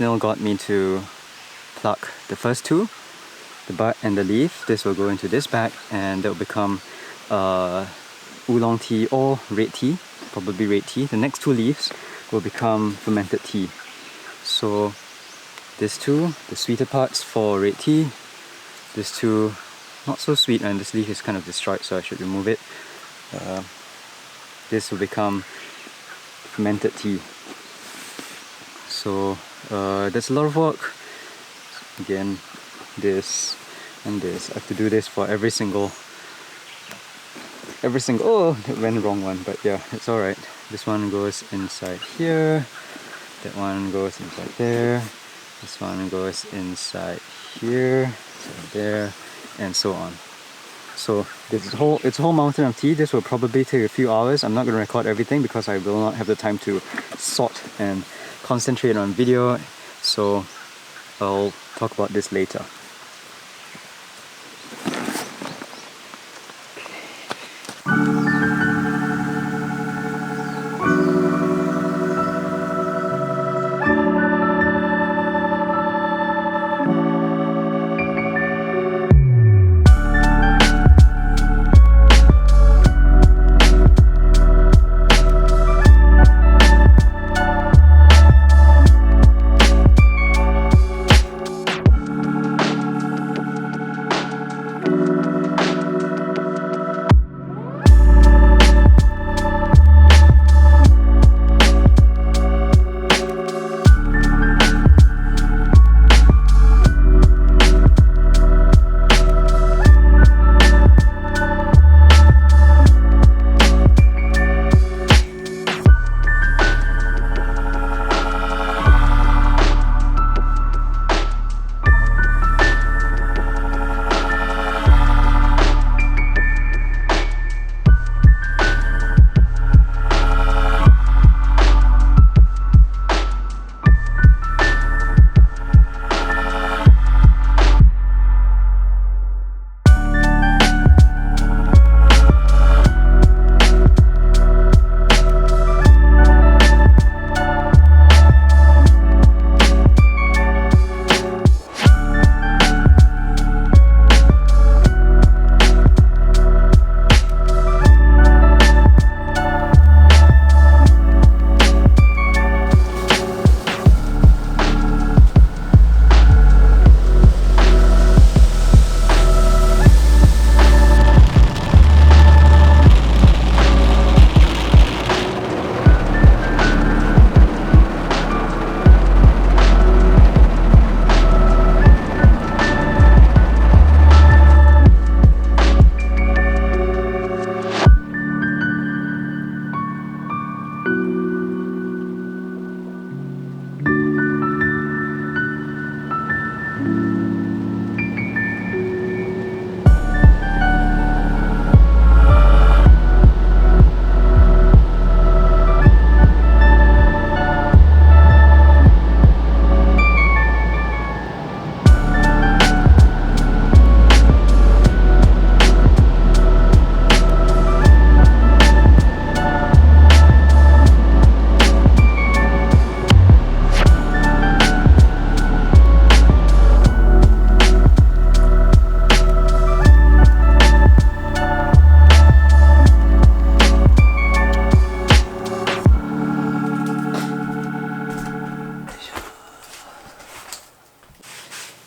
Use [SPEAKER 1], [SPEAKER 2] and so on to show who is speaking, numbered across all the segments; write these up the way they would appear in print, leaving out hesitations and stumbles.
[SPEAKER 1] snail got me to pluck the first two, the bud and the leaf. This will go into this bag and that will become oolong tea or red tea, probably red tea. The next two leaves will become fermented tea. So these two, the sweeter parts for red tea, these two not so sweet, and this leaf is kind of destroyed, so I should remove it. This will become fermented tea. So there's a lot of work. Again, this and this. I have to do this for every single. Oh, it went the wrong one, but yeah, it's alright. This one goes inside here. That one goes inside there. This one goes inside here, there, and so on. So it's a whole mountain of tea. This will probably take a few hours. I'm not going to record everything because I will not have the time to sort and concentrate on video. So I'll talk about this later.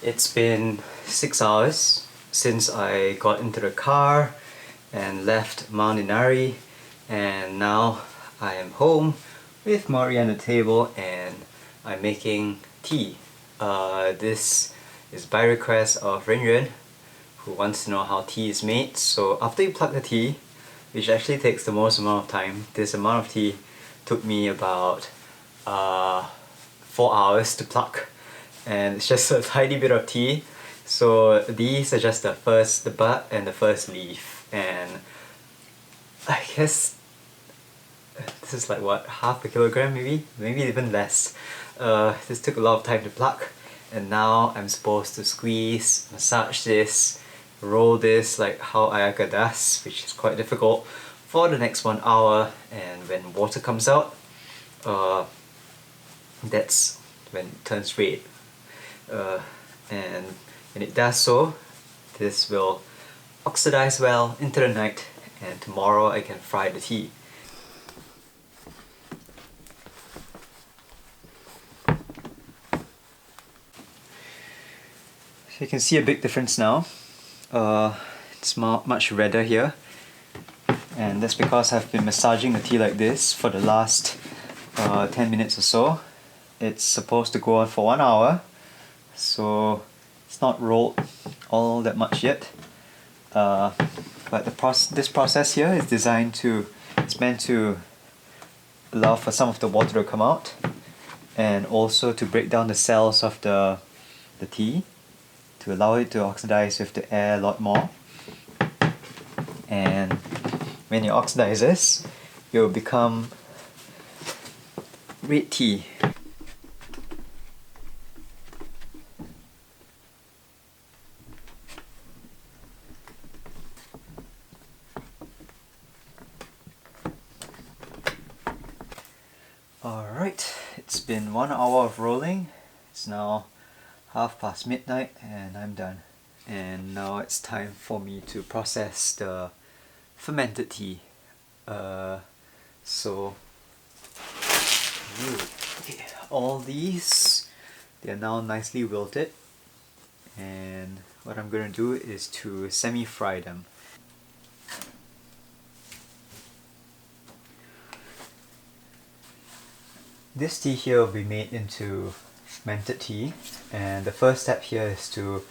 [SPEAKER 1] It's been 6 hours since I got into the car and left Mount Inari, and now I am home with Mari on the table and I'm making tea. This is by request of Ryunohara, who wants to know how tea is made. So after you pluck the tea, which actually takes the most amount of time, this amount of tea took me about 4 hours to pluck, and it's just a tiny bit of tea. So these are just the bud and the first leaf, and I guess this is like what, half a kilogram maybe even less. This took a lot of time to pluck, and now I'm supposed to squeeze, massage this, roll this like how Ayaka does, which is quite difficult, for the next 1 hour, and when water comes out, that's when it turns red. And when it does so, this will oxidize well into the night, and tomorrow I can fry the tea. So you can see a big difference now. It's much redder here, and that's because I've been massaging the tea like this for the last 10 minutes or so. It's supposed to go on for 1 hour, so it's not rolled all that much yet. But this process here is it's meant to allow for some of the water to come out, and also to break down the cells of the tea, to allow it to oxidize with the air a lot more. And when it oxidizes, it will become red tea. Alright, it's been 1 hour of rolling. It's now midnight midnight and I'm done. And now it's time for me to process the fermented tea. All these, they're now nicely wilted, and what I'm going to do is to semi-fry them. This tea here will be made into fermented tea, and the first step here is to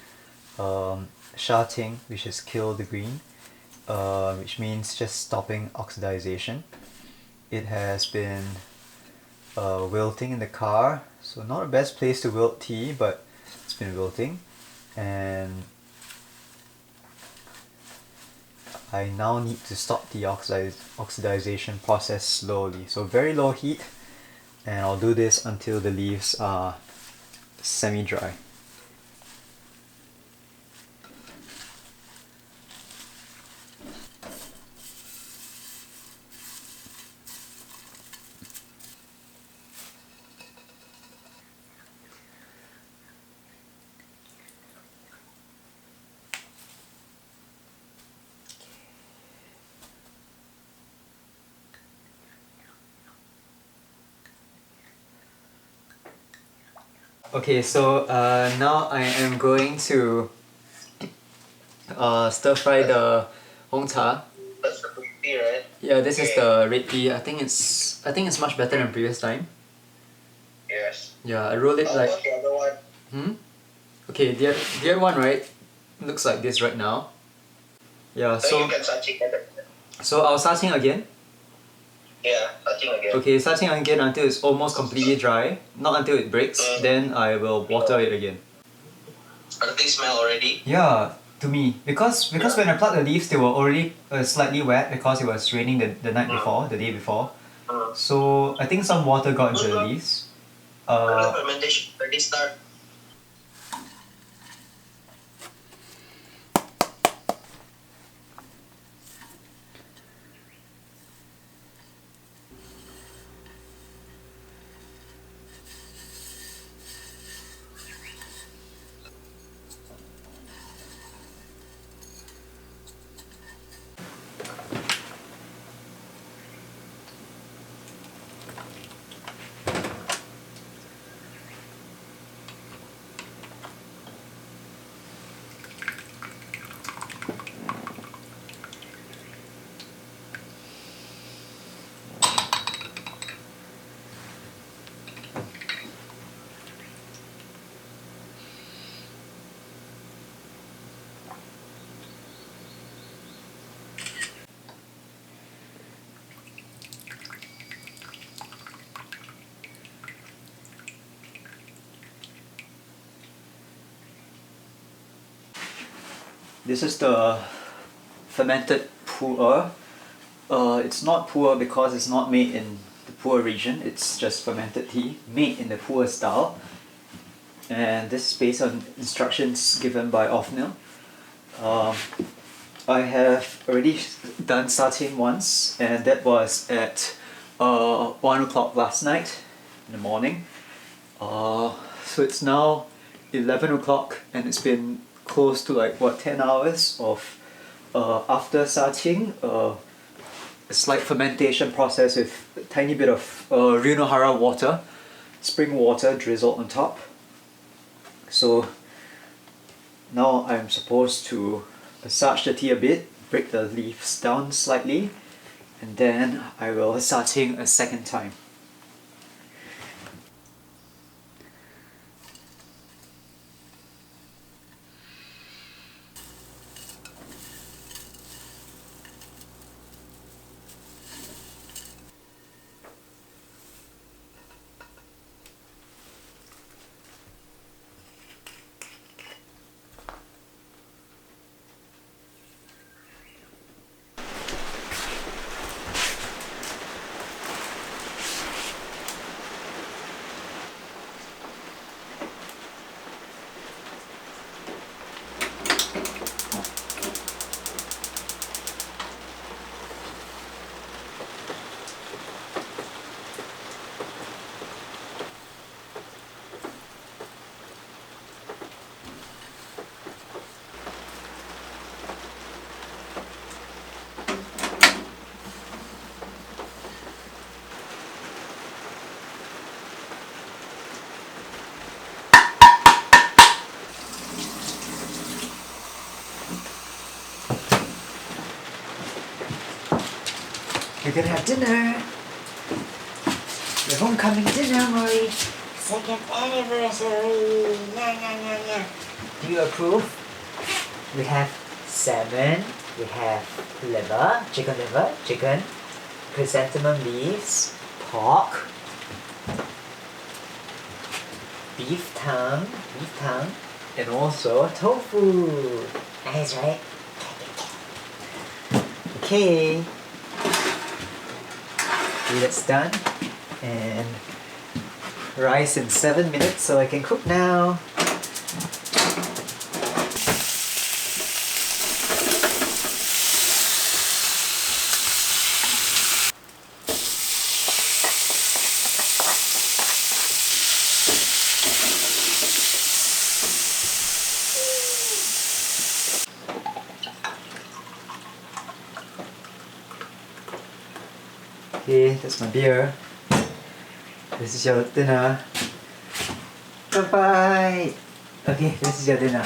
[SPEAKER 1] shouting, which is kill the green, which means just stopping oxidization. It has been wilting in the car, so not the best place to wilt tea, but it's been wilting, and I now need to stop the oxidization process slowly. So very low heat, and I'll do this until the leaves are semi-dry. Okay, so now I am going to stir fry the Hongcha.
[SPEAKER 2] That's the tea, right?
[SPEAKER 1] Yeah, this is the red tea. I think it's much better than previous time.
[SPEAKER 2] Yes.
[SPEAKER 1] Yeah, I rolled it like.
[SPEAKER 2] What's the other one?
[SPEAKER 1] Okay, the other one, right, looks like this right now. Yeah,
[SPEAKER 2] So you can start chicken.
[SPEAKER 1] so I'll starting again.
[SPEAKER 2] Yeah, starting again.
[SPEAKER 1] Okay, starting again until it's almost completely dry, not until it breaks. Then I will water it again.
[SPEAKER 2] Does they smell already?
[SPEAKER 1] Yeah, to me, because when I plucked the leaves, they were already slightly wet because it was raining the night before, the day before. So I think some water got into the leaves.
[SPEAKER 2] The fermentation already start.
[SPEAKER 1] This is the fermented Pu-Erh. It's not Pu-Erh because it's not made in the Pu-Erh region. It's just fermented tea made in the Pu-Erh style. And this is based on instructions given by Ofnil. I have already done starting once, and that was at 1 o'clock last night in the morning. So it's now 11 o'clock and it's been close to like what, 10 hours of after starting a slight fermentation process with a tiny bit of Ryunohara water, spring water drizzled on top. So now I'm supposed to massage the tea a bit, break the leaves down slightly, and then I will starting a second time. You're gonna have dinner! Your homecoming dinner, Mori!
[SPEAKER 3] Second anniversary! Yeah, yeah, yeah, yeah.
[SPEAKER 1] Do you approve? We have salmon, we have liver, chicken, chrysanthemum leaves, pork, beef tongue, and also tofu.
[SPEAKER 3] Nice, right?
[SPEAKER 1] Okay, that's done. And rice in 7 minutes, so I can cook now. Okay, that's my beer. This is your dinner. Bye-bye! Okay, this is your dinner.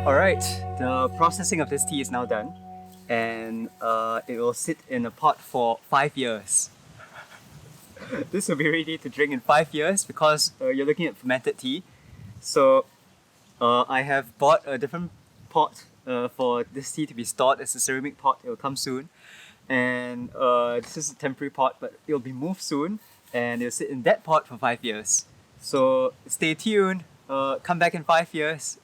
[SPEAKER 1] Alright, the processing of this tea is now done. and it will sit in a pot for 5 years. This will be ready to drink in 5 years because you're looking at fermented tea. So I have bought a different pot for this tea to be stored. It's a ceramic pot, it will come soon. And this is a temporary pot, but it will be moved soon and it'll sit in that pot for 5 years. So stay tuned, come back in 5 years